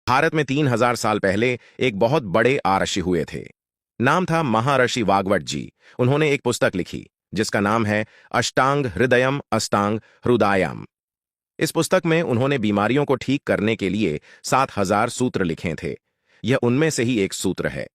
भारत में 3000 साल पहले एक बहुत बड़े आऋषि हुए थे। नाम था महर्षि वाग्वट जी। उन्होंने एक पुस्तक लिखी जिसका नाम है अष्टांग हृदयम अष्टांग हृदयाम। इस पुस्तक में उन्होंने बीमारियों को ठीक करने के लिए 7000 सूत्र लिखे थे। यह उनमें से ही एक सूत्र है।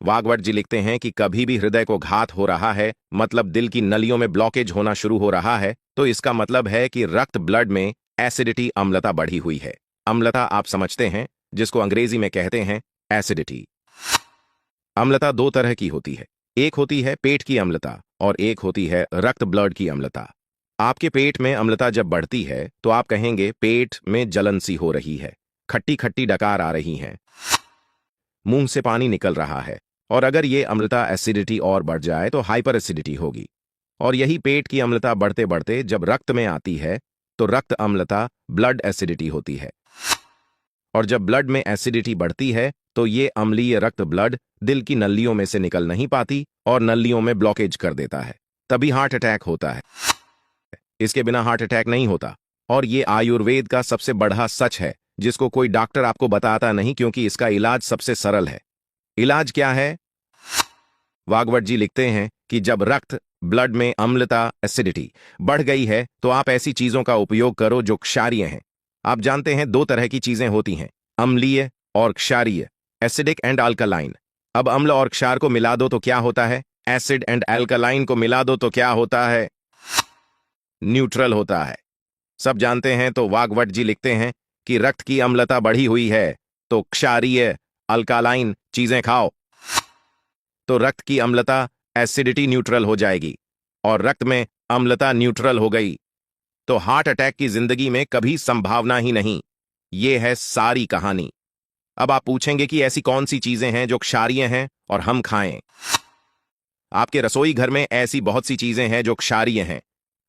वाग्वट जी लिखते हैं कि कभी भी हृदय को घात हो रहा है, मतलब दिल की नलियों में ब्लॉकेज होना शुरू हो रहा है, तो इसका मतलब है कि रक्त ब्लड में एसिडिटी अम्लता बढ़ी हुई है। अम्लता आप समझते हैं, जिसको अंग्रेजी में कहते हैं एसिडिटी। अम्लता दो तरह की होती है, एक होती है पेट की अम्लता और एक होती है रक्त ब्लड की अम्लता। आपके पेट में अम्लता जब बढ़ती है तो आप कहेंगे पेट में जलन सी हो रही है, खट्टी खट्टी डकार आ रही हैं, मुंह से पानी निकल रहा है। और अगर ये अम्लता एसिडिटी और बढ़ जाए तो हाइपर एसिडिटी होगी। और यही पेट की अम्लता बढ़ते बढ़ते जब रक्त में आती है तो रक्त अम्लता ब्लड एसिडिटी होती है। और जब ब्लड में एसिडिटी बढ़ती है तो ये अम्लीय रक्त ब्लड दिल की नलियों में से निकल नहीं पाती और नलियों में ब्लॉकेज कर देता है। तभी हार्ट अटैक होता है। इसके बिना हार्ट अटैक नहीं होता। और ये आयुर्वेद का सबसे बड़ा सच है जिसको कोई डॉक्टर आपको बताता नहीं, क्योंकि इसका इलाज सबसे सरल है। इलाज क्या है? वाग्वट जी लिखते हैं कि जब रक्त ब्लड में अम्लता एसिडिटी बढ़ गई है तो आप ऐसी चीजों का उपयोग करो जो क्षारीय हैं। आप जानते हैं दो तरह की चीजें होती हैं, अम्लीय और क्षारीय, एसिडिक एंड अल्कलाइन। अब अम्ल और क्षार को मिला दो तो क्या होता है? एसिड एंड अल्कलाइन को मिला दो तो क्या होता है? न्यूट्रल होता है। सब जानते हैं, तो वाग्वट जी लिखते हैं कि रक्त की अम्लता बढ़ी हुई है तो क्षारीय अल्कालाइन चीजें खाओ, तो रक्त की अम्लता एसिडिटी न्यूट्रल हो जाएगी। और रक्त में अम्लता न्यूट्रल हो गई तो हार्ट अटैक की जिंदगी में कभी संभावना ही नहीं। यह है सारी कहानी। अब आप पूछेंगे कि ऐसी कौन सी चीजें हैं जो क्षारीय हैं और हम खाएं? आपके रसोई घर में ऐसी बहुत सी चीजें हैं जो क्षारीय हैं,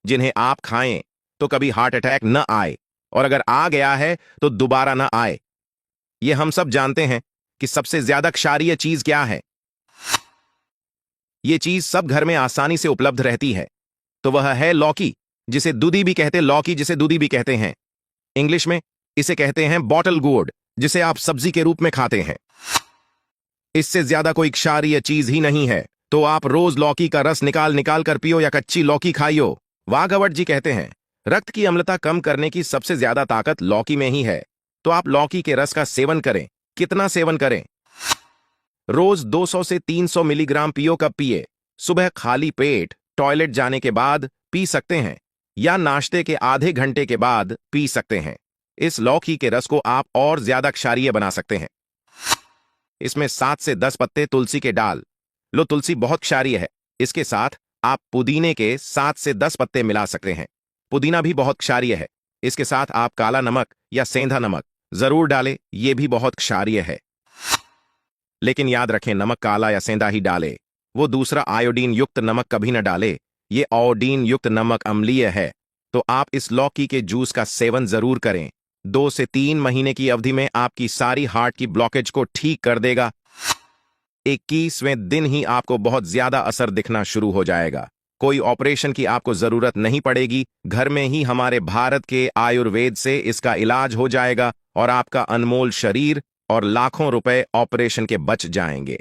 जिन्हें आप खाएं तो कभी हार्ट अटैक न आए, और अगर आ गया है तो दोबारा न आए। यह हम सब जानते हैं कि सबसे ज्यादा क्षारीय चीज क्या है। यह चीज सब घर में आसानी से उपलब्ध रहती है, तो वह है लौकी, जिसे दूधी भी कहते लौकी जिसे दूधी भी कहते हैं। इंग्लिश में इसे कहते हैं बॉटल गोर्ड, जिसे आप सब्जी के रूप में खाते हैं। इससे ज्यादा कोई क्षारीय चीज ही नहीं है। तो आप रोज लौकी का रस निकाल निकाल कर पियो या कच्ची लौकी खाइयो। वाग्वट जी कहते हैं रक्त की अम्लता कम करने की सबसे ज्यादा ताकत लौकी में ही है। तो आप लौकी के रस का सेवन करें। कितना सेवन करें? रोज 200 से 300 मिलीग्राम पियो। कब पिए? सुबह खाली पेट टॉयलेट जाने के बाद पी सकते हैं, या नाश्ते के आधे घंटे के बाद पी सकते हैं। इस लौकी के रस को आप और ज्यादा क्षारीय बना सकते हैं। इसमें 7 से 10 पत्ते तुलसी के डाल लो। तुलसी बहुत क्षारीय है। इसके साथ आप पुदीने के 7 से 10 पत्ते मिला सकते हैं। पुदीना भी बहुत क्षारीय है। इसके साथ आप काला नमक या सेंधा नमक जरूर डालें, यह भी बहुत क्षारीय है। लेकिन याद रखें, नमक काला या सेंधा ही डाले, वो दूसरा आयोडीन युक्त नमक कभी न डाले। ये आयोडीन युक्त नमक अम्लीय है। तो आप इस लौकी के जूस का सेवन जरूर करें। 2 से 3 महीने की अवधि में आपकी सारी हार्ट की ब्लॉकेज को ठीक कर देगा। 21वें दिन ही आपको बहुत ज्यादा असर दिखना शुरू हो जाएगा। कोई ऑपरेशन की आपको जरूरत नहीं पड़ेगी। घर में ही हमारे भारत के आयुर्वेद से इसका इलाज हो जाएगा और आपका अनमोल शरीर और लाखों रुपए ऑपरेशन के बच जाएंगे।